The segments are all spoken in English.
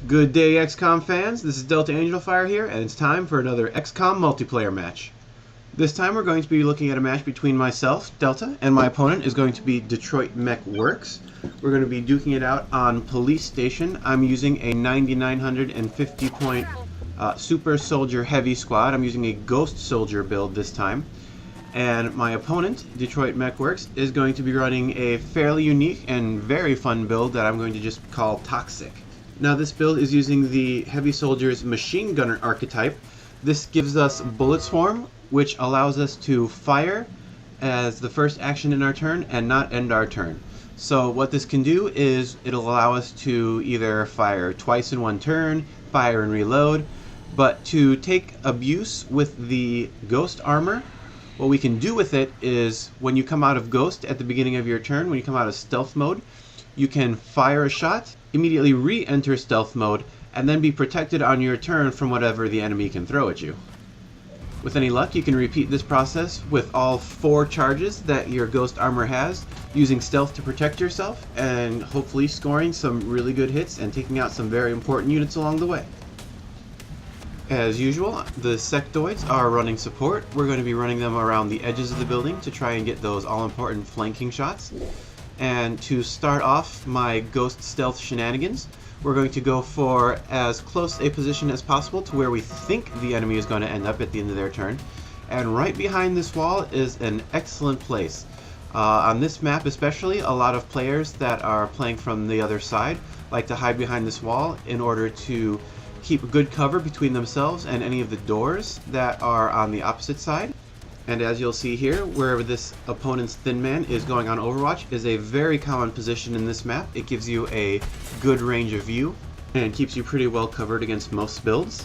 Good day, XCOM fans. This is Delta Angelfire here, and it's time for another XCOM multiplayer match. This time we're going to be looking at a match between myself, Delta, and my opponent is going to be Detroitmechworks. We're going to be duking it out on Police Station. I'm using a 9950 point Super Soldier Heavy Squad. I'm using a Ghost Soldier build this time. And my opponent, Detroitmechworks, is going to be running a fairly unique and very fun build that I'm going to just call Toxic. Now this build is using the Heavy Soldier's Machinegunner archetype. This gives us Bullet Swarm, which allows us to fire as the first action in our turn and not end our turn. So what this can do is it'll allow us to either fire twice in one turn, fire and reload, but to take abuse with the Ghost Armor, what we can do with it is when you come out of Ghost at the beginning of your turn, when you come out of Stealth mode, you can fire a shot, immediately re-enter Stealth mode, and then be protected on your turn from whatever the enemy can throw at you. With any luck, you can repeat this process with all 4 charges that your Ghost Armor has, using Stealth to protect yourself, and hopefully scoring some really good hits and taking out some very important units along the way. As usual, the Sectoids are running support. We're going to be running them around the edges of the building to try and get those all-important flanking shots. And to start off my Ghost Stealth shenanigans, we're going to go for as close a position as possible to where we think the enemy is going to end up at the end of their turn. And right behind this wall is an excellent place. On this map especially, a lot of players that are playing from the other side like to hide behind this wall in order to keep good cover between themselves and any of the doors that are on the opposite side. And as you'll see here, wherever this opponent's Thin Man is going on Overwatch is a very common position in this map. It gives you a good range of view and keeps you pretty well covered against most builds.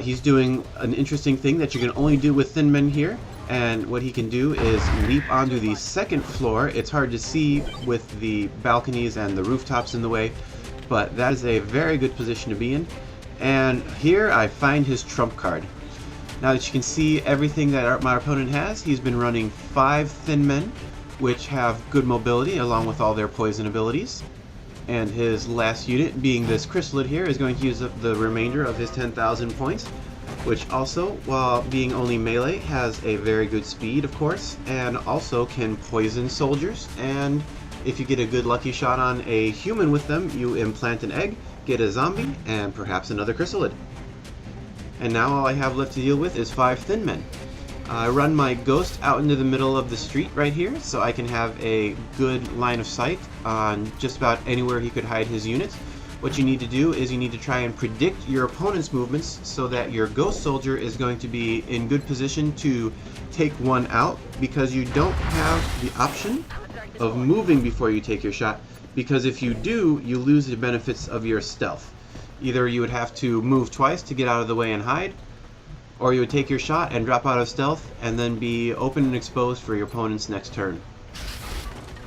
He's doing an interesting thing that you can only do with Thin Men here, and what he can do is leap onto the second floor. It's hard to see with the balconies and the rooftops in the way, but that is a very good position to be in. And here I find his trump card. Now that you can see everything that my opponent has, he's been running 5 Thin Men, which have good mobility along with all their poison abilities. And his last unit, being this Chrysalid here, is going to use up the remainder of his 10,000 points, which also, while being only melee, has a very good speed, of course, and also can poison soldiers. And if you get a good lucky shot on a human with them, you implant an egg, get a zombie, and perhaps another Chrysalid. And now all I have left to deal with is 5 Thin Men. I run my Ghost out into the middle of the street right here so I can have a good line of sight on just about anywhere he could hide his units. What you need to do is you need to try and predict your opponent's movements so that your Ghost Soldier is going to be in good position to take one out, because you don't have the option of moving before you take your shot, because if you do, you lose the benefits of your stealth. Either you would have to move twice to get out of the way and hide, or you would take your shot and drop out of stealth and then be open and exposed for your opponent's next turn.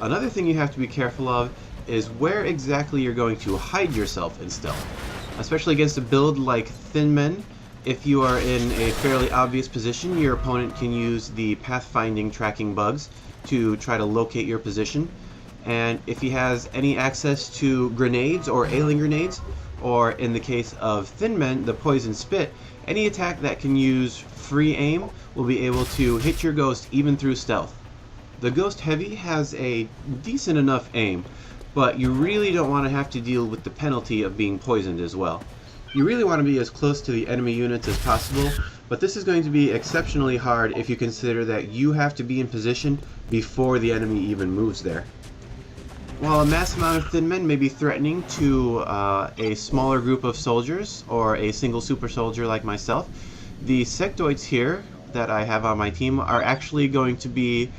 Another thing you have to be careful of is where exactly you're going to hide yourself in stealth. Especially against a build like Thin Men, if you are in a fairly obvious position, your opponent can use the pathfinding tracking bugs to try to locate your position. And if he has any access to grenades or ailing grenades, or in the case of Thin Men, the Poison Spit, any attack that can use free aim will be able to hit your Ghost even through stealth. The Ghost Heavy has a decent enough aim, but you really don't want to have to deal with the penalty of being poisoned as well. You really want to be as close to the enemy units as possible, but this is going to be exceptionally hard if you consider that you have to be in position before the enemy even moves there. While a mass amount of Thin Men may be threatening to a smaller group of soldiers or a single super soldier like myself, the Sectoids here that I have on my team are actually going to be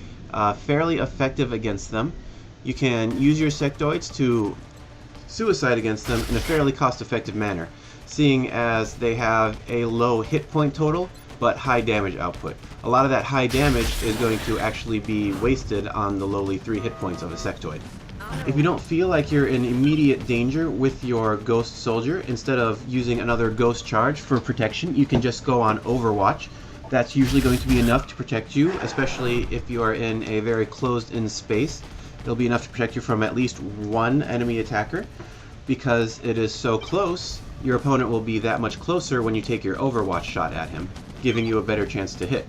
fairly effective against them. You can use your Sectoids to suicide against them in a fairly cost-effective manner, seeing as they have a low hit point total but high damage output. A lot of that high damage is going to actually be wasted on the lowly 3 hit points of a Sectoid. If you don't feel like you're in immediate danger with your Ghost Soldier, instead of using another Ghost Charge for protection, you can just go on Overwatch. That's usually going to be enough to protect you, especially if you are in a very closed-in space. It'll be enough to protect you from at least one enemy attacker. Because it is so close, your opponent will be that much closer when you take your Overwatch shot at him, giving you a better chance to hit.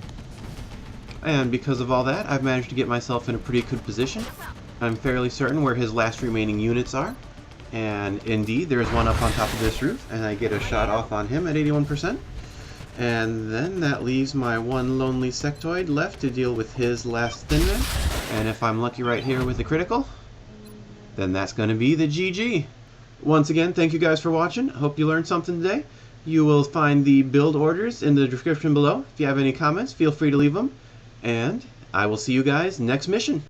And because of all that, I've managed to get myself in a pretty good position. I'm fairly certain where his last remaining units are. And indeed, there is one up on top of this roof, and I get a shot off on him at 81%. And then that leaves my one lonely Sectoid left to deal with his last thin man. And if I'm lucky right here with the critical, then that's going to be the GG. Once again, thank you guys for watching. Hope you learned something today. You will find the build orders in the description below. If you have any comments, feel free to leave them. And I will see you guys next mission.